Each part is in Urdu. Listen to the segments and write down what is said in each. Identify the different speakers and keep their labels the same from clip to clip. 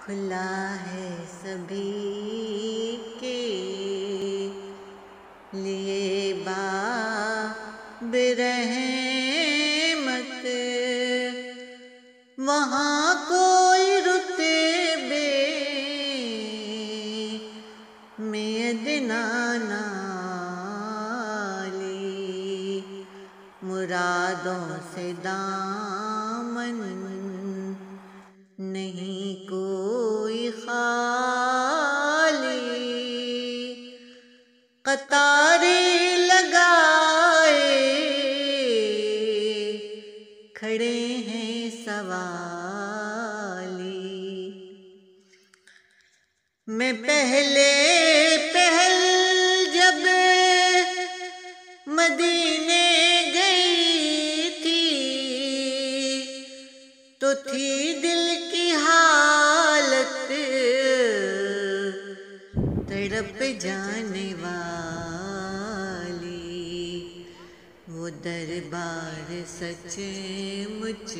Speaker 1: کھلا ہے سبھی کے لیے باب رحمت، وہاں کوئی رتبے میں ادنا نالی، مرادوں سے دامن نہیں کوئی خالی، قطاریں لگائے کھڑے ہیں سوالی۔ میں پہلے پہل جب مدینے گئی تھی تو تھی دل کی حالت تڑپ جانے والی، وہ دربار سچ مچ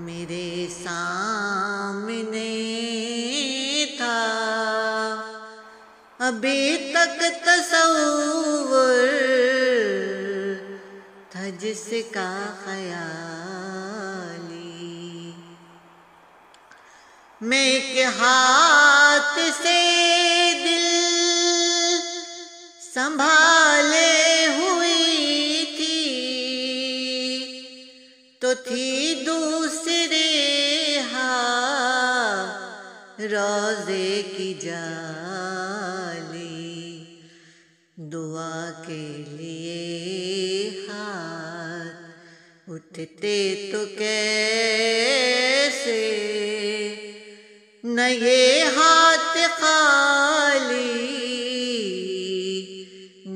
Speaker 1: میرے سامنے تھا، ابھی تک تصور تھا جس کا خیالی، میں ایک ہاتھ سے دل سنبھالے ہوئی تھی تو تھی دوسرے ہاتھ روضے کی جالی، دعا کے لیے ہاتھ اٹھتے تو کیسے، نہ یہ ہاتھ خالی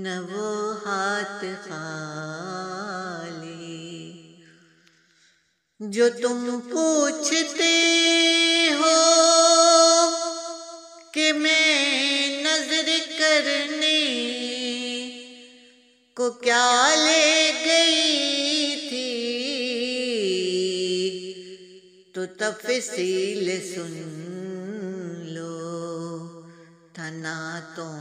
Speaker 1: نہ وہ ہاتھ خالی، جو تم پوچھتے ہو کہ میں نظر کرنے کو کیا لے گئی تھی تو تفصیل سن لو، تھا نعتوں